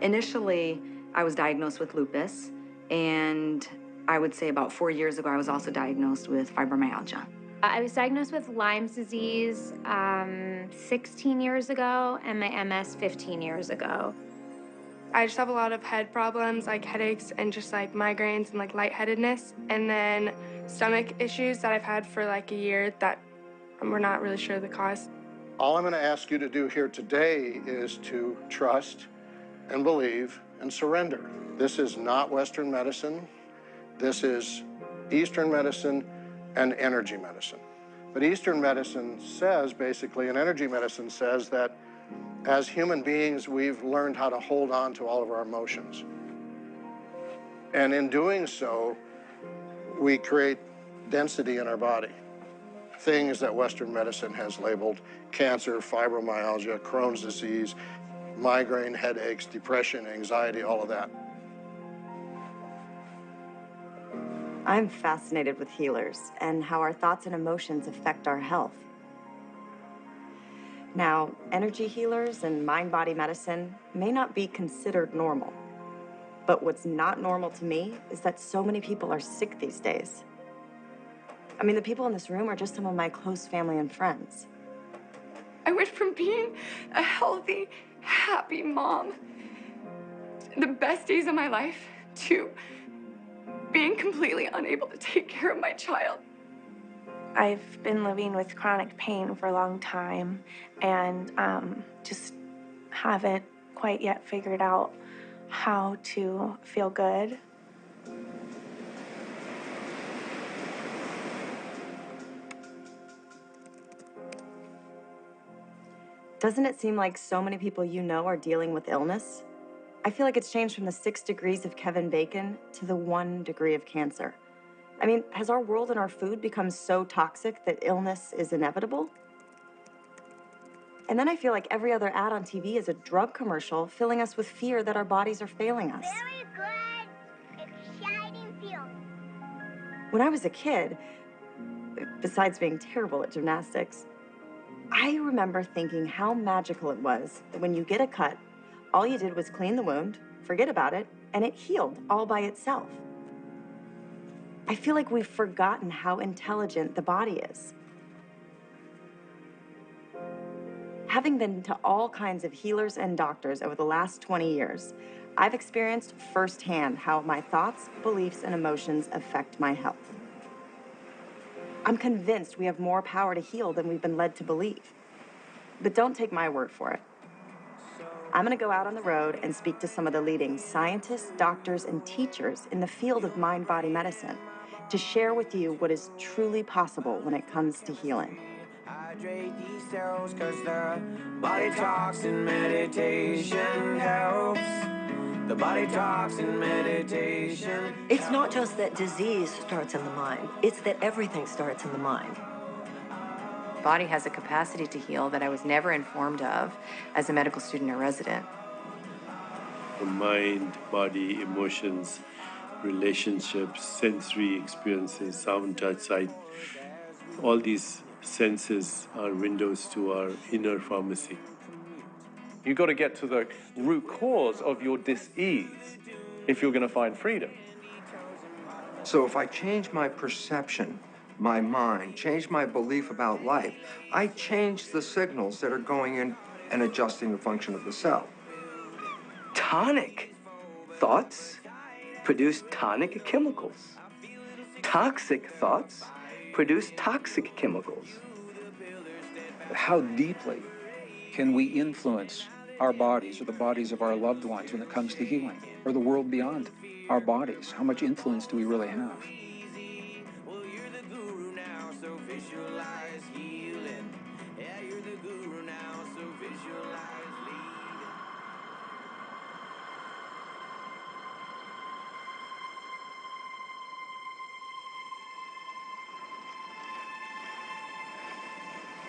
Initially, I was diagnosed with lupus, and I would say about 4 years ago, I was also diagnosed with fibromyalgia. I was diagnosed with Lyme's disease 16 years ago, and my MS 15 years ago. I just have a lot of head problems, like headaches and just like migraines and like lightheadedness, and then stomach issues that I've had for like a year that we're not really sure the cause. All I'm going to ask you to do here today is to trust and believe and surrender. This is not Western medicine. This is Eastern medicine and energy medicine. But Eastern medicine says, basically, and energy medicine says that as human beings, we've learned how to hold on to all of our emotions. And in doing so, we create density in our body. Things that Western medicine has labeled cancer, fibromyalgia, Crohn's disease, migraine, headaches, depression, anxiety, all of that. I'm fascinated with healers and how our thoughts and emotions affect our health. Now, energy healers and mind-body medicine may not be considered normal. But what's not normal to me is that so many people are sick these days. I mean, the people in this room are just some of my close family and friends. I went from being a healthy, happy mom, the best days of my life, to being completely unable to take care of my child. I've been living with chronic pain for a long time and just haven't quite yet figured out how to feel good. Doesn't it seem like so many people you know are dealing with illness? I feel like it's changed from the 6 degrees of Kevin Bacon to the 1 degree of cancer. I mean, has our world and our food become so toxic that illness is inevitable? And then I feel like every other ad on TV is a drug commercial filling us with fear that our bodies are failing us. Very good, exciting film. When I was a kid, besides being terrible at gymnastics, I remember thinking how magical it was that when you get a cut, all you did was clean the wound, forget about it, and it healed all by itself. I feel like we've forgotten how intelligent the body is. Having been to all kinds of healers and doctors over the last 20 years, I've experienced firsthand how my thoughts, beliefs, and emotions affect my health. I'm convinced we have more power to heal than we've been led to believe. But don't take my word for it. I'm going to go out on the road and speak to some of the leading scientists, doctors, and teachers in the field of mind-body medicine to share with you what is truly possible when it comes to healing. Hydrate these cells 'cause the body talks and meditation helps. The body talks and meditation. It's not just that disease starts in the mind, it's that everything starts in the mind. The body has a capacity to heal that I was never informed of as a medical student or resident. The mind, body, emotions, relationships, sensory experiences, sound, touch, sight, all these senses are windows to our inner pharmacy. You've got to get to the root cause of your dis-ease if you're going to find freedom. So if I change my perception, my mind, change my belief about life, I change the signals that are going in and adjusting the function of the cell. Tonic thoughts produce tonic chemicals. Toxic thoughts produce toxic chemicals. How deeply can we influence our bodies or the bodies of our loved ones when it comes to healing, or the world beyond our bodies? How much influence do we really have?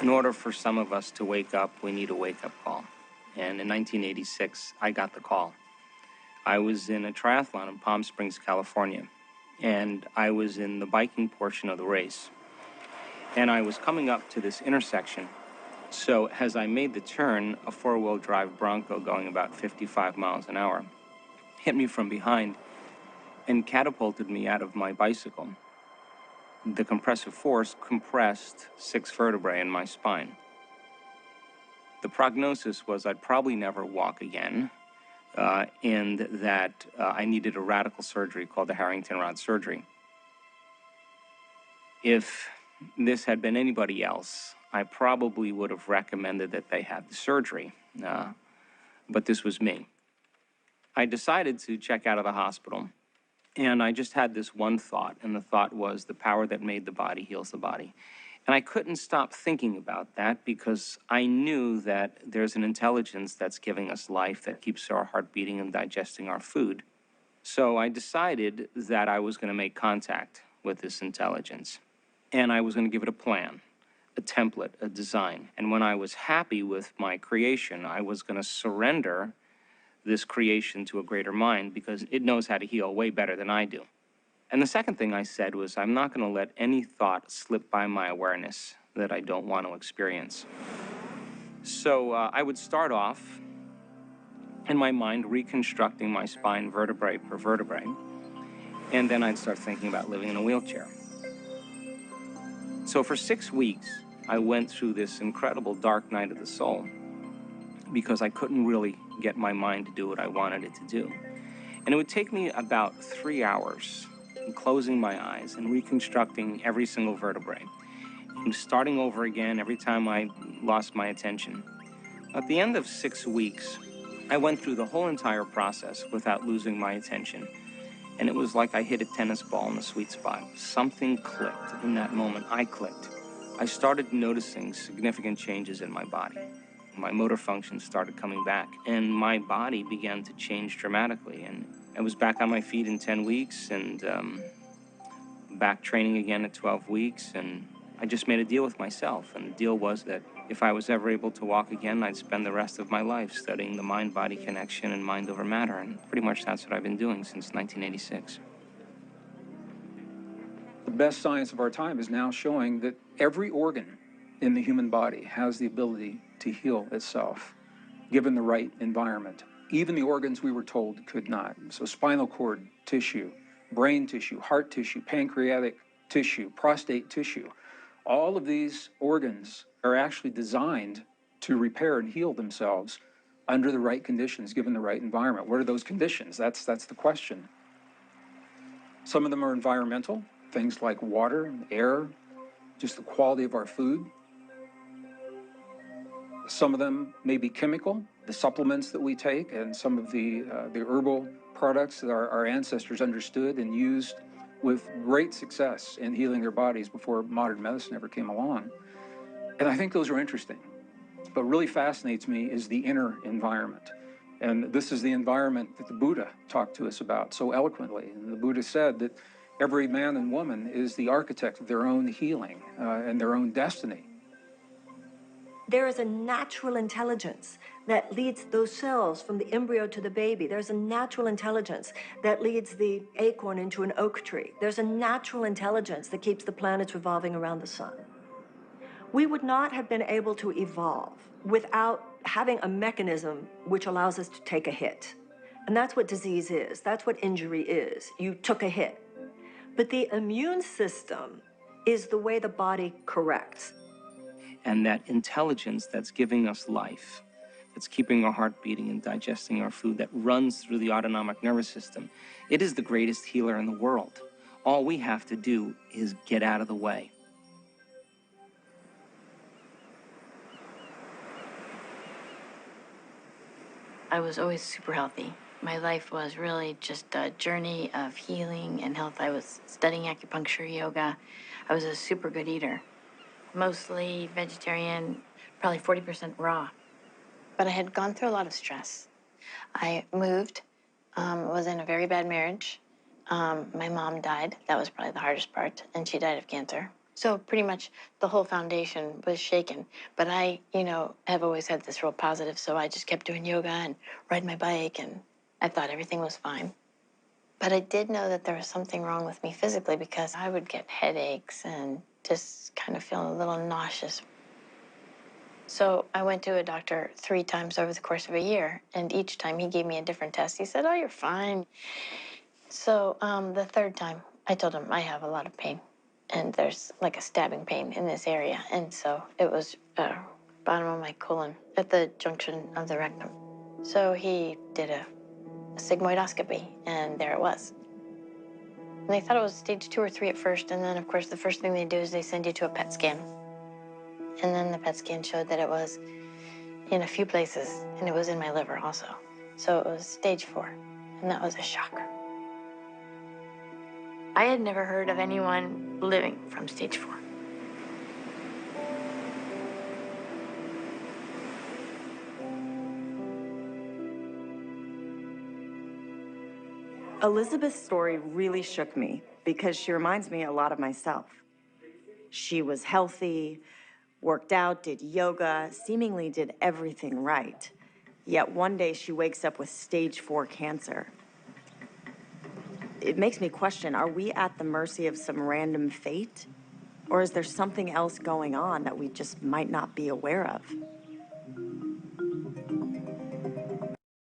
In order for some of us to wake up, we need a wake-up call. And in 1986, I got the call. I was in a triathlon in Palm Springs, California, and I was in the biking portion of the race. And I was coming up to this intersection, So as I made the turn, a four-wheel drive Bronco going about 55 miles an hour hit me from behind and catapulted me out of my bicycle. The compressive force compressed 6 vertebrae in my spine. The prognosis was I'd probably never walk again, and that I needed a radical surgery called the Harrington rod surgery. If this had been anybody else, I probably would have recommended that they have the surgery, but this was me. I decided to check out of the hospital, and I just had this one thought, and the thought was the power that made the body heals the body. And I couldn't stop thinking about that because I knew that there's an intelligence that's giving us life that keeps our heart beating and digesting our food. So I decided that I was going to make contact with this intelligence, and I was going to give it a plan, a template, a design. And when I was happy with my creation, I was going to surrender this creation to a greater mind because it knows how to heal way better than I do. And the second thing I said was, I'm not going to let any thought slip by my awareness that I don't want to experience. So I would start off in my mind reconstructing my spine vertebrae per vertebrae, and then I'd start thinking about living in a wheelchair. So for 6 weeks, I went through this incredible dark night of the soul because I couldn't really get my mind to do what I wanted it to do. And it would take me about 3 hours closing my eyes and reconstructing every single vertebrae and starting over again every time I lost my attention. At the end of 6 weeks, I went through the whole entire process without losing my attention. And it was like I hit a tennis ball in the sweet spot. Something clicked in that moment. I clicked. I started noticing significant changes in my body. My motor functions started coming back, and my body began to change dramatically. And I was back on my feet in 10 weeks and back training again at 12 weeks. And I just made a deal with myself. And the deal was that if I was ever able to walk again, I'd spend the rest of my life studying the mind-body connection and mind over matter. And pretty much that's what I've been doing since 1986. The best science of our time is now showing that every organ in the human body has the ability to heal itself, given the right environment. Even the organs we were told could not. So spinal cord tissue, brain tissue, heart tissue, pancreatic tissue, prostate tissue. All of these organs are actually designed to repair and heal themselves under the right conditions, given the right environment. What are those conditions? That's the question. Some of them are environmental, things like water, air, just the quality of our food. Some of them may be chemical, the supplements that we take, and some of the herbal products that our ancestors understood and used with great success in healing their bodies before modern medicine ever came along. And I think those are interesting. But really fascinates me is the inner environment. And this is the environment that the Buddha talked to us about so eloquently. And the Buddha said that every man and woman is the architect of their own healing and their own destiny. There is a natural intelligence that leads those cells from the embryo to the baby. There's a natural intelligence that leads the acorn into an oak tree. There's a natural intelligence that keeps the planets revolving around the sun. We would not have been able to evolve without having a mechanism which allows us to take a hit. And that's what disease is. That's what injury is. You took a hit. But the immune system is the way the body corrects. And that intelligence that's giving us life, that's keeping our heart beating and digesting our food, that runs through the autonomic nervous system, it is the greatest healer in the world. All we have to do is get out of the way. I was always super healthy. My life was really just a journey of healing and health. I was studying acupuncture, yoga. I was a super good eater. Mostly vegetarian, probably 40% raw. But I had gone through a lot of stress. I moved, was in a very bad marriage. My mom died. That was probably the hardest part, and she died of cancer. So pretty much the whole foundation was shaken. But I, have always had this real positive, so I just kept doing yoga and riding my bike, and I thought everything was fine. But I did know that there was something wrong with me physically because I would get headaches and just kind of feeling a little nauseous. So I went to a doctor 3 times over the course of a year, and each time he gave me a different test. He said, oh, you're fine. So the 3rd time, I told him I have a lot of pain, and there's like a stabbing pain in this area. And so it was bottom of my colon at the junction of the rectum. So he did a sigmoidoscopy, and there it was. And they thought it was stage 2 or 3 at first, and then, of course, the first thing they do is they send you to a PET scan. And then the PET scan showed that it was in a few places, and it was in my liver also. So it was stage 4, and that was a shock. I had never heard of anyone living from stage 4. Elizabeth's story really shook me because she reminds me a lot of myself. She was healthy, worked out, did yoga, seemingly did everything right. Yet one day she wakes up with stage 4 cancer. It makes me question, are we at the mercy of some random fate? Or is there something else going on that we just might not be aware of?